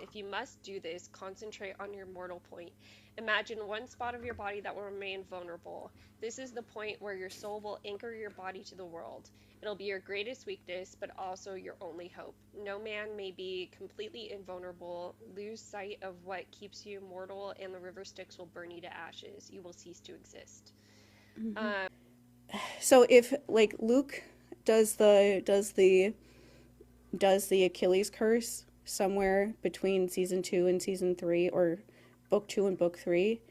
If you must do this, concentrate on your mortal point. Imagine one spot of your body that will remain vulnerable. This is the point where your soul will anchor your body to the world. It'll be your greatest weakness, but also your only hope. No man may be completely invulnerable. Lose sight of what keeps you mortal, and the river Styx will burn you to ashes. You will cease to exist. Mm-hmm. Um, So if like Luke does the Achilles curse somewhere between season 2 and season 3, or book 2 and book 3,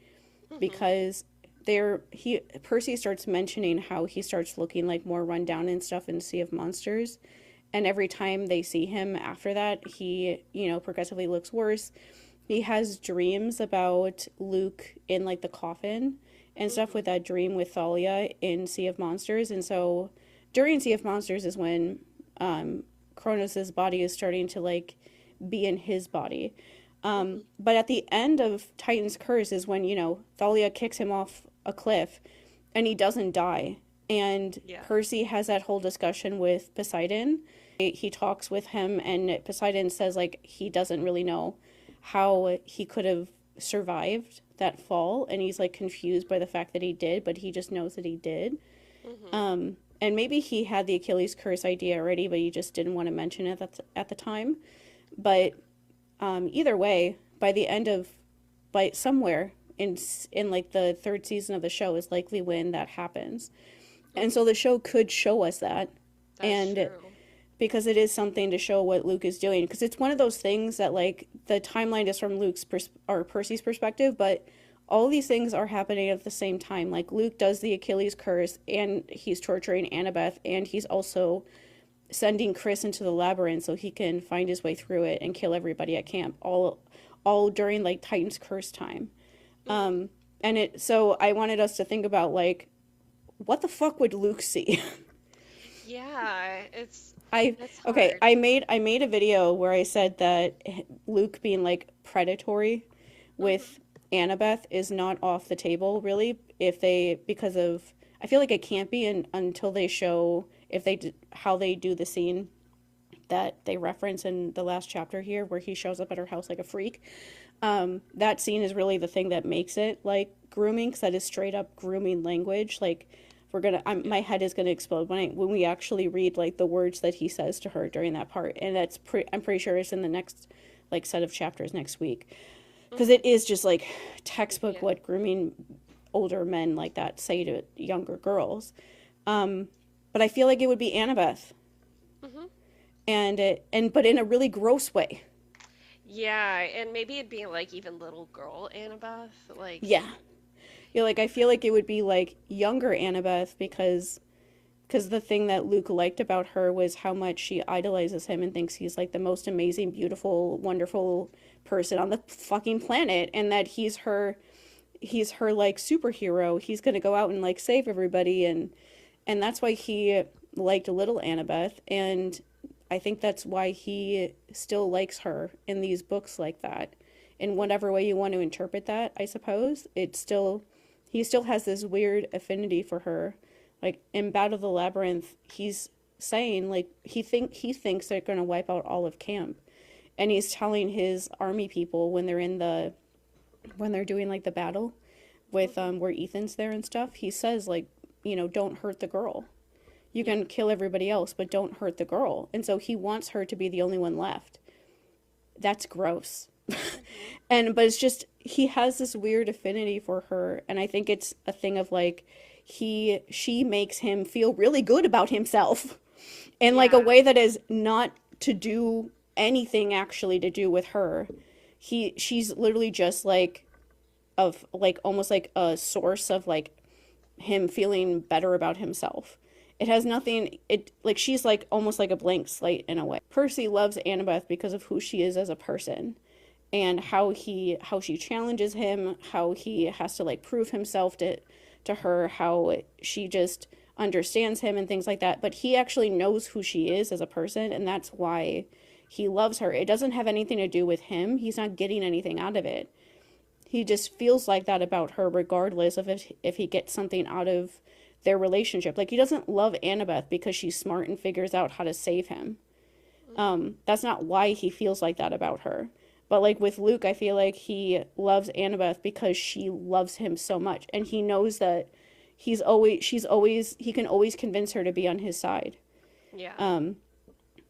mhm, because there he Percy starts mentioning how he starts looking like more run down and stuff in Sea of Monsters, and every time they see him after that, he, progressively looks worse. He has dreams about Luke in like the coffin and stuff, with mhm, that dream with Thalia in Sea of Monsters. And so during Sea of Monsters is when Kronos' body is starting to like be in his body. mhm. But at the end of Titan's Curse is when, Thalia kicks him off a cliff and he doesn't die. And Yeah. Percy has that whole discussion with Poseidon. He talks with him, and Poseidon says, like, he doesn't really know how he could have survived that fall. And he's, like, confused by the fact that he did, but he just knows that he did. Mhm. And maybe he had the Achilles curse idea already, but he just didn't want to mention it at the time. But either way, by the end of, by somewhere in like the third season of the show is likely when that happens. And so Mhm. the show could show us that. That's And true. because it is something to show what Luke is doing, because it's one of those things that like the timeline is from or Percy's perspective, but all these things are happening at the same time. Like Luke does the Achilles curse, and he's torturing Annabeth, and he's also sending Chris into the labyrinth so he can find his way through it and kill everybody at camp. All during like Titan's curse time. Mhm. And it so I wanted us to think about like, what the fuck would Luke see? Yeah, I it's okay, hard. I made a video where I said that Luke being like predatory Mhm. with Annabeth is not off the table really, if they because of I feel like it can't be until they show if how they do the scene that they reference in the last chapter here, where he shows up at her house like a freak. That scene is really the thing that makes it like grooming, because that is straight up grooming language. Like my Yeah. head is gonna explode when we actually read like the words that he says to her during that part, and I'm pretty sure it's in the next like set of chapters next week, because Mhm. it is just like textbook Yeah. what grooming older men like that say to younger girls. But I feel like it would be Annabeth, Mhm. and but in a really gross way. Yeah, and maybe it'd be like even little girl Annabeth, like Yeah, like I feel like it would be like younger Annabeth, because the thing that Luke liked about her was how much she idolizes him and thinks he's like the most amazing, beautiful, wonderful person on the fucking planet, and that he's her like superhero. He's gonna go out and like save everybody, and that's why he liked little Annabeth, and I think that's why he still likes her in these books like that. In whatever way you want to interpret that, I suppose it's still he still has this weird affinity for her. Like in Battle of the Labyrinth, he's saying like he thinks they're going to wipe out all of camp, and he's telling his army people when they're doing like the battle with mhm. where Ethan's there and stuff. He says like, don't hurt the girl. You Yeah. can kill everybody else, but don't hurt the girl. And so he wants her to be the only one left. That's gross. Mhm. But it's just he has this weird affinity for her, and I think it's a thing of like she makes him feel really good about himself in like a Yeah. way that is not to do anything actually to do with her. She's literally just like of like almost like a source of like him feeling better about himself. It has nothing, it like she's like almost like a blank slate in a way. Percy loves Annabeth because of who she is as a person, and how she challenges him, how he has to like prove himself to her, how she just understands him and things like that. But he actually knows who she is as a person, and that's why he loves her. It doesn't have anything to do with him. He's not getting anything out of it. He just feels like that about her, regardless of if he gets something out of their relationship. Like he doesn't love Annabeth because she's smart and figures out how to save him. Mhm. That's not why he feels like that about her. But like with Luke, I feel like he loves Annabeth because she loves him so much, and he knows that he can always convince her to be on his side. Yeah. Um,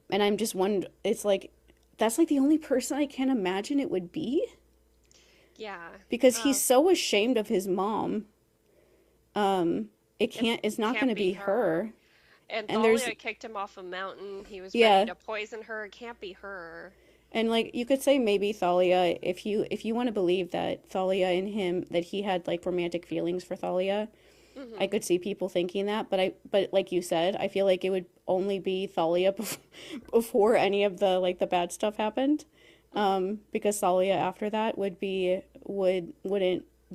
and I'm just wondering, it's like that's like the only person I can imagine it would be Yeah. because he's Um, so ashamed of his mom. it It's not going can't to be be her. her. And And there's Thalia kicked him off a mountain. He was ready yeah, to poison her. It can't be her. and like you could say maybe Thalia if you want to believe that Thalia and him that he had like romantic feelings for Thalia. I Hmm. could see people thinking that, but like you said, I feel like it would only be Thalia before any of the like the bad stuff happened. Hmm. Because Thalia after that wouldn't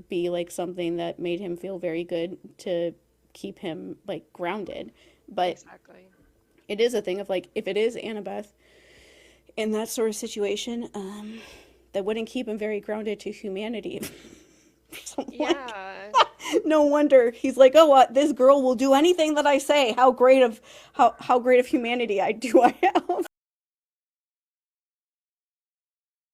be like something that made him feel very good to keep him like grounded. But Exactly. it is a thing of like if it is Annabeth in that sort of situation, that wouldn't keep him very grounded to humanity. So like, Yeah. no wonder he's like, oh, this girl will do anything that I say. How great of humanity I have.